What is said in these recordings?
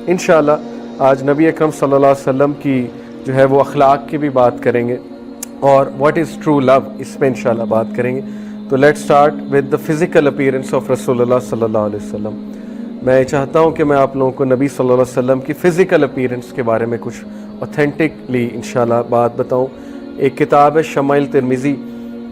انشاءاللہ آج نبی اکرم صلی اللہ علیہ وسلم کی جو ہے وہ اخلاق کی بھی بات کریں گے اور واٹ از ٹرو لو اس پہ انشاءاللہ بات کریں گے. تو let start with the physical appearance of رسول اللہ صلی اللہ علیہ وسلم. میں چاہتا ہوں کہ میں آپ لوگوں کو نبی صلی اللہ علیہ وسلم کی فزیکل اپیرنس کے بارے میں کچھ اوتھینٹکلی انشاءاللہ بات بتاؤں. ایک کتاب ہے شمائل ترمذی،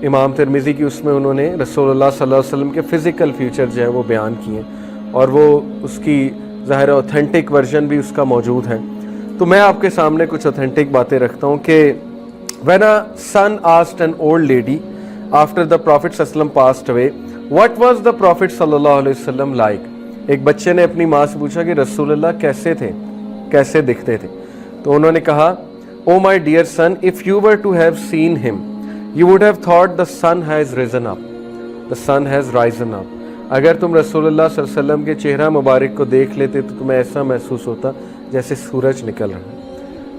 امام ترمذی کی، اس میں انہوں نے رسول اللہ صلی اللہ علیہ وسلم کے فزیکل فیچر جو ہے وہ بیان کیے ہیں اور وہ اس کی ظاہر اوتھینٹک ورژن بھی اس کا موجود ہے. تو میں آپ کے سامنے کچھ اوتھینٹک باتیں رکھتا ہوں کہ when a son asked an old lady after the Prophet صلی اللہ علیہ وسلم passed away what was the Prophet صلی اللہ علیہ وسلم like. ایک بچے نے اپنی ماں سے پوچھا کہ رسول اللہ کیسے تھے، کیسے دکھتے تھے. تو انہوں نے کہا oh my dear son if you were to have seen him you would have thought the sun has risen up, the sun has risen up. اگر تم رسول اللہ صلی اللہ علیہ وسلم کے چہرہ مبارک کو دیکھ لیتے تو تمہیں ایسا محسوس ہوتا جیسے سورج نکل رہا ہے.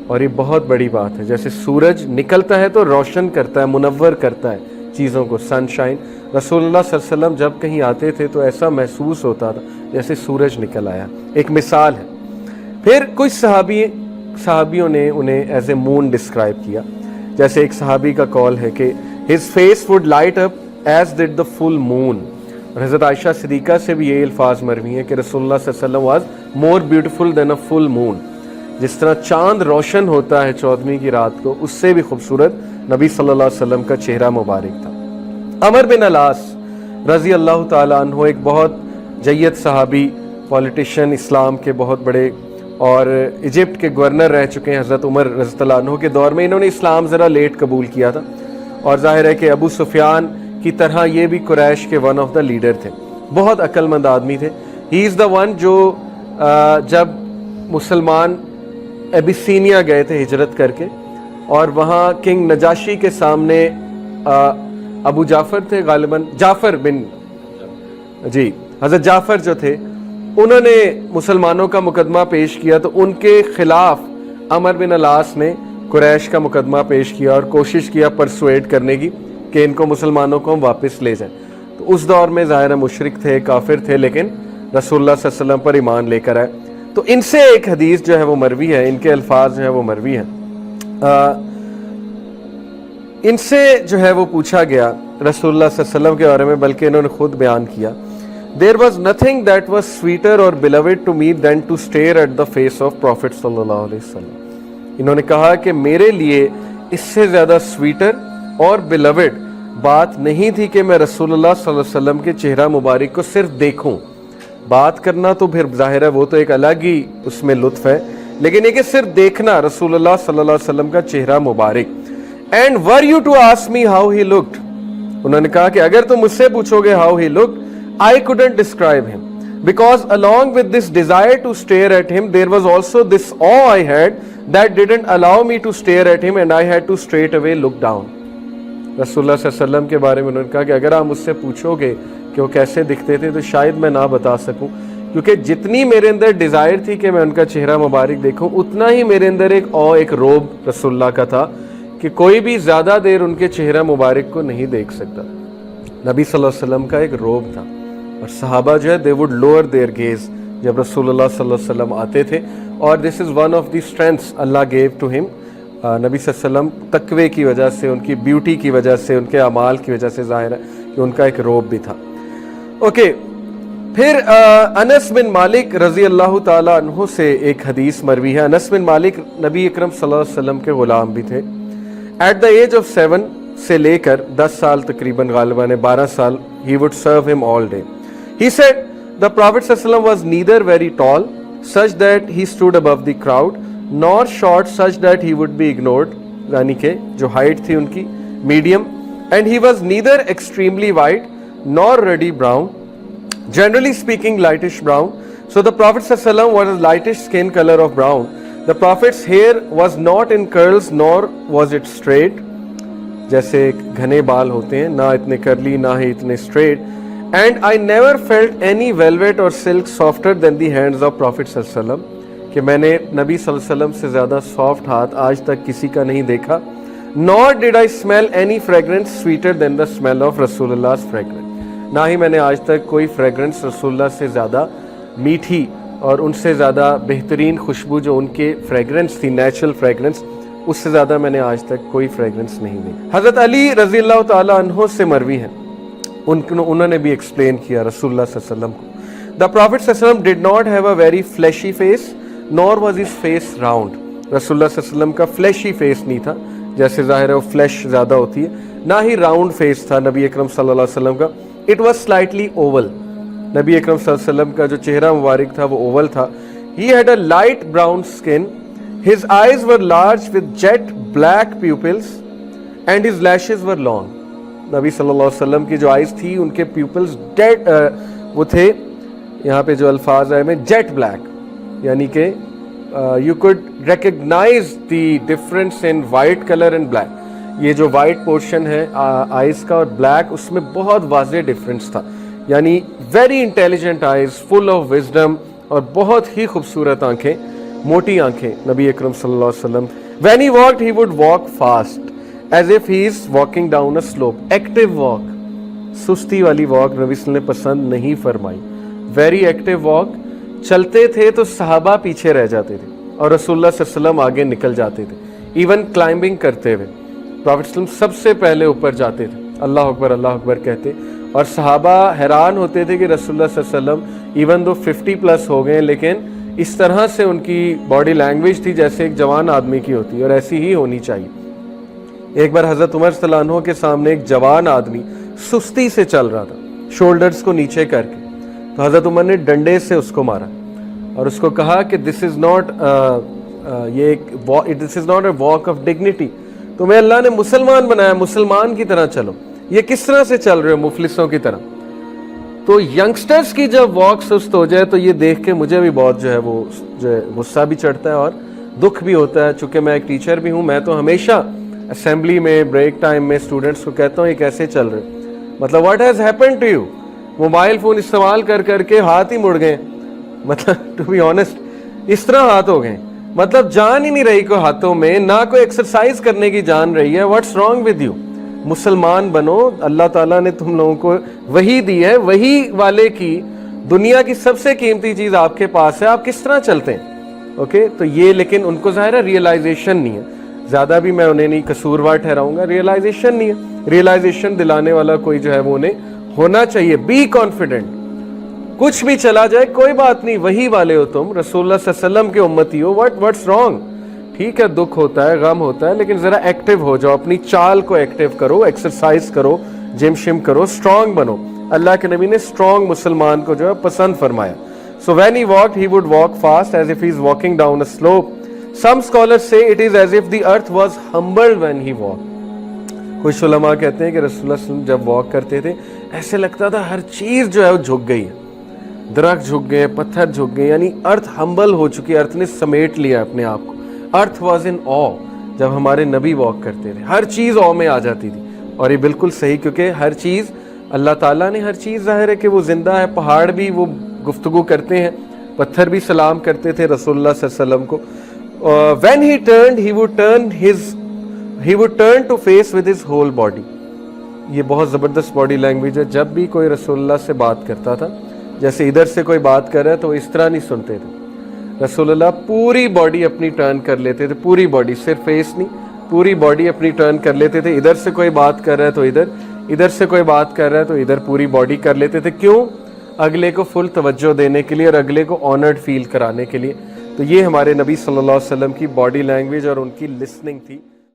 اور یہ بہت بڑی بات ہے، جیسے سورج نکلتا ہے تو روشن کرتا ہے، منور کرتا ہے چیزوں کو، سن شائن. رسول اللہ صلی اللہ علیہ وسلم جب کہیں آتے تھے تو ایسا محسوس ہوتا تھا جیسے سورج نکل آیا. ایک مثال ہے. پھر کچھ صحابیوں نے انہیں ایز اے مون ڈسکرائب کیا. جیسے ایک صحابی کا قول ہے کہ his face would light up as did the full moon. اور حضرت عائشہ صدیقہ سے بھی یہ الفاظ مروی ہیں کہ رسول اللہ صلی اللہ علیہ وسلم was more beautiful than a full moon. جس طرح چاند روشن ہوتا ہے 14ویں کی رات کو، اس سے بھی خوبصورت نبی صلی اللہ علیہ وسلم کا چہرہ مبارک تھا. عمر بن العاص رضی اللہ تعالیٰ عنہ ایک بہت جید صحابی، پولیٹیشین، اسلام کے بہت بڑے، اور ایجپٹ کے گورنر رہ چکے ہیں حضرت عمر رضی اللہ عنہ کے دور میں. انہوں نے اسلام ذرا لیٹ قبول کیا تھا اور ظاہر ہے کہ ابو سفیان کی طرح یہ بھی قریش کے ون آف دا لیڈر تھے. بہت عقل مند آدمی تھے. ہی از دا ون جو جب مسلمان ایبیسینیا گئے تھے ہجرت کر کے اور وہاں کنگ نجاشی کے سامنے ابو جعفر تھے غالباً، جعفر بن جی حضرت جعفر جو تھے، انہوں نے مسلمانوں کا مقدمہ پیش کیا تو ان کے خلاف عمر بن العاص نے قریش کا مقدمہ پیش کیا اور کوشش کیا پرسویٹ کرنے کی کہ ان کو مسلمانوں کو ہم واپس لے جائیں. تو اس دور میں ظاہر مشرک تھے، کافر تھے، لیکن رسول اللہ صلی اللہ علیہ وسلم پر ایمان لے کر آئے. تو ان سے ایک حدیث جو ہے وہ مروی ہے، ان کے الفاظ جو ہے وہ مروی ہیں. ان سے جو ہے وہ پوچھا گیا رسول اللہ صلی اللہ علیہ وسلم کے بارے میں، بلکہ انہوں نے خود بیان کیا There was nothing that was sweeter or beloved to me than to stare at the face of Prophet صلی اللہ علیہ وسلم. انہوں نے کہا کہ میرے لیے اس سے زیادہ سویٹر اور بیلوڈ بات نہیں تھی کہ میں رسول اللہ صلی اللہ علیہ وسلم کے چہرہ مبارک کو صرف دیکھوں. بات کرنا تو پھر ظاہر ہے وہ تو ایک الگ ہی اس میں لطف ہے، لیکن یہ کہ صرف دیکھنا رسول اللہ صلی اللہ علیہ وسلم کا چہرہ مبارک. And were you to ask me how he looked, انہوں نے کہا کہ اگر تم مجھ سے پوچھو گے how he looked, I couldn't describe him because along with this desire to stare at him there was also this awe I had that didn't allow me to stare at him and I had to straight away look down. رسول اللہ صلی اللہ علیہ وسلم کے بارے میں انہوں نے کہا کہ اگر آپ مجھ سے پوچھو گے کہ وہ کیسے دکھتے تھے تو شاید میں نہ بتا سکوں، کیونکہ جتنی میرے اندر ڈیزائر تھی کہ میں ان کا چہرہ مبارک دیکھوں، اتنا ہی میرے اندر ایک روب رسول اللہ کا تھا کہ کوئی بھی زیادہ دیر ان کے چہرہ مبارک کو نہیں دیکھ سکتا. نبی صلی اللہ علیہ وسلم کا ایک روب تھا اور صحابہ جو ہے they would lower their gaze جب رسول اللہ صلی اللہ علیہ وسلم آتے تھے. اور this is one of the strengths Allah gave to him. نبی صلی اللہ علیہ وسلم تقوی کی وجہ سے، ان کی بیوٹی کی وجہ سے، ان کے اعمال کی وجہ سے ظاہر ہے کہ ان کا ایک روب بھی تھا. اوکے، پھر انس بن مالک رضی اللہ تعالیٰ عنہ سے ایک حدیث مروی ہے. انس بن مالک نبی اکرم صلی اللہ علیہ وسلم کے غلام بھی تھے. ایٹ دا ایج آف 7 سے لے کر 10 سال تقریباً، غالباً 12 سال، he would serve him all day. He said the Prophet sallallahu alaihi wasallam was neither very tall such that he stood above the crowd nor short such that he would be ignored، یعنی کہ جو height تھی ان کی medium. And he was neither extremely white nor ruddy brown, generally speaking lightish brown. So the Prophet sallallahu alaihi wasallam was a lightish skin color of brown. The Prophet's hair was not in curls nor was it straight، جیسے گھنے بال ہوتے ہیں، نہ اتنے کرلی نہ ہی اتنے straight. And I never felt any velvet or silk softer than the hands of Prophet صلی اللہ علیہ وسلم، کہ میں نے نبی صلی اللہ علیہ وسلم سے زیادہ سافٹ ہاتھ آج تک کسی کا نہیں دیکھا. Nor did I smell any fragrance sweeter than the smell of رسول اللہ fragrance، نہ ہی میں نے آج تک کوئی فریگرنس رسول اللہ سے زیادہ میٹھی اور ان سے زیادہ بہترین خوشبو جو ان کے فریگرنس تھی، نیچرل فریگرنس، اس سے زیادہ میں نے آج تک کوئی فریگرنس نہیں دی۔ حضرت علی رضی اللہ تعالیٰ عنہ سے مروی ہے، انہوں نے بھی ایکسپلین کیا رسول اللہ صلی اللہ علیہ وسلم کو، The Prophet صلی اللہ علیہ وسلم did not have a very fleshy face nor was his face round۔ رسول اللہ صلی اللہ علیہ وسلم کا فلیشی فیس نہیں تھا، جیسے ظاہر ہے وہ فلیش زیادہ ہوتی ہے، نہ ہی راؤنڈ فیس تھا نبی اکرم صلی اللہ علیہ وسلم کا۔ It was slightly oval۔ نبی اکرم صلی اللہ علیہ وسلم کا جو چہرہ مبارک تھا وہ اوول تھا۔ He had a light brown skin۔ His eyes were large with jet black pupils and his lashes were long۔ نبی صلی اللہ علیہ وسلم کی جو آئیز تھی ان کے پیپلز وہ تھے، یہاں پہ جو الفاظ آئے میں جیٹ بلیک، یعنی کہ you could recognise the difference in white colour and black. یہ جو وائٹ پورشن ہے آئیز کا اور بلیک، اس میں بہت واضح ڈفرنس تھا، یعنی very intelligent eyes, full of wisdom, اور بہت ہی خوبصورت آنکھیں، موٹی آنکھیں نبی اکرم صلی اللہ علیہ وسلم۔ When he walked, he would walk fast as if he is walking down a slope۔ Active walk، سستی والی واک نبی صلی اللہ علیہ وسلم نے پسند نہیں فرمائی۔ ویری ایکٹیو واک، چلتے تھے تو صحابہ پیچھے رہ جاتے تھے اور رسول اللہ صلی اللہ علیہ وسلم آگے نکل جاتے تھے۔ ایون کلائمبنگ کرتے ہوئے پروفیٹ صلی اللہ علیہ وسلم سب سے پہلے اوپر جاتے تھے، اللہ اکبر کہتے، اور صحابہ حیران ہوتے تھے کہ رسول اللہ صلی اللہ علیہ وسلم ایون دو 50+ ہو گئے لیکن اس طرح سے ان کی باڈی لینگویج تھی جیسے ایک جوان آدمی کی ہوتی ہے، اور ایسی ہی ہونی چاہیے۔ ایک بار حضرت عمر صلی اللہ عنہ کے سامنے ایک جوان آدمی سستی سے چل رہا تھا، شولڈرز کو نیچے کر کے، تو حضرت عمر نے ڈنڈے سے اس کو مارا اور اس کو کہا کہ this is not a walk of dignity, تمہیں اللہ نے مسلمان بنایا، مسلمان کی طرح چلو، یہ کس طرح سے چل رہے ہو مفلسوں کی طرح۔ تو ینگسٹرز کی جب واک سست ہو جائے تو یہ دیکھ کے مجھے بھی بہت جو ہے غصہ بھی چڑھتا ہے اور دکھ بھی ہوتا ہے، چونکہ میں ایک ٹیچر بھی ہوں۔ میں تو ہمیشہ اسمبلی میں بریک ٹائم میں اسٹوڈنٹس کو کہتا ہوں یہ کیسے چل رہے، مطلب what has happen to you, mobile phone استعمال کر کے ہاتھ ہی مڑ گئے، مطلب ٹو بی آنیسٹ اس طرح ہاتھ ہو گئے، مطلب جان ہی نہیں رہی کوئی ہاتھوں میں، نہ کوئی ایکسرسائز کرنے کی جان رہی ہے۔ What's wrong with you? مسلمان بنو، اللہ تعالیٰ نے تم لوگوں کو وہی دی ہے، وہی والے کی دنیا کی سب سے قیمتی چیز آپ کے پاس ہے، آپ کس طرح چلتے ہیں؟ اوکے، تو یہ لیکن ان کو ظاہر ہے ریئلائزیشن نہیں ہے، زیادہ بھی میں انہیں نہیں قصوروار ٹھہراؤں گا، ریئلائزیشن نہیں ہے۔ ریئلائزیشن دلانے والا کوئی جو ہے وہ انہیں ہونا چاہیے۔ بی کانفیڈنٹ، کچھ بھی چلا جائے کوئی بات نہیں، وہی والے ہو تم، رسول اللہ صلی اللہ علیہ وسلم کے امتی ہو، واٹس رانگ؟ ٹھیک ہے دکھ ہوتا ہے، غم ہوتا ہے، لیکن ذرا ایکٹیو ہو جاؤ، اپنی چال کو ایکٹیو کرو، ایکسرسائز کرو، جم شم کرو، اسٹرانگ بنو۔ اللہ کے نبی نے اسٹرانگ مسلمان کو جو ہے پسند فرمایا۔ So when he walked, he would walk fast as if he is walking down a slope. Some scholars say it is as if the earth was humbled when he walked. کچھ علماء کہتے ہیں کہ رسول اللہ صلی اللہ علیہ وسلم جب واک کرتے تھے ایسے لگتا تھا ہر چیز جو ہے وہ جھک گئی ہے، درخت جھک گئے، پتھر جھک گئے، یعنی ارتھ ہمبل ہو چکی، ارتھ نے سمیٹ لیا اپنے آپ کو۔ ارتھ واز ان آ جب ہمارے نبی واک کرتے تھے، ہر چیز آ میں آ جاتی تھی، اور یہ بالکل صحیح، کیونکہ ہر چیز اللہ تعالیٰ نے ہر چیز ظاہر ہے کہ وہ زندہ ہے، پہاڑ بھی وہ گفتگو کرتے ہیں، پتھر بھی سلام کرتے تھے رسول اللہ صلی اللہ علیہ وسلم کو۔ when he turned he would turn to face with his whole body۔ یہ بہت زبردست باڈی لینگویج ہے، جب بھی کوئی رسول اللہ سے بات کرتا تھا، جیسے ادھر سے کوئی بات کر رہا ہے تو وہ اس طرح نہیں سنتے تھے، رسول اللہ پوری باڈی اپنی ٹرن کر لیتے تھے، پوری باڈی، صرف فیس نہیں، پوری باڈی اپنی ٹرن کر لیتے تھے، ادھر سے کوئی بات کر رہا ہے تو ادھر سے کوئی بات کر رہا ہے تو ادھر، پوری باڈی کر لیتے تھے۔ کیوں؟ اگلے کو فل توجہ دینے کے لیے اور اگلے کو آنرڈ فیل کرانے کے لیے۔ تو یہ ہمارے نبی صلی اللہ علیہ وسلم کی باڈی لینگویج اور ان کی لسننگ تھی۔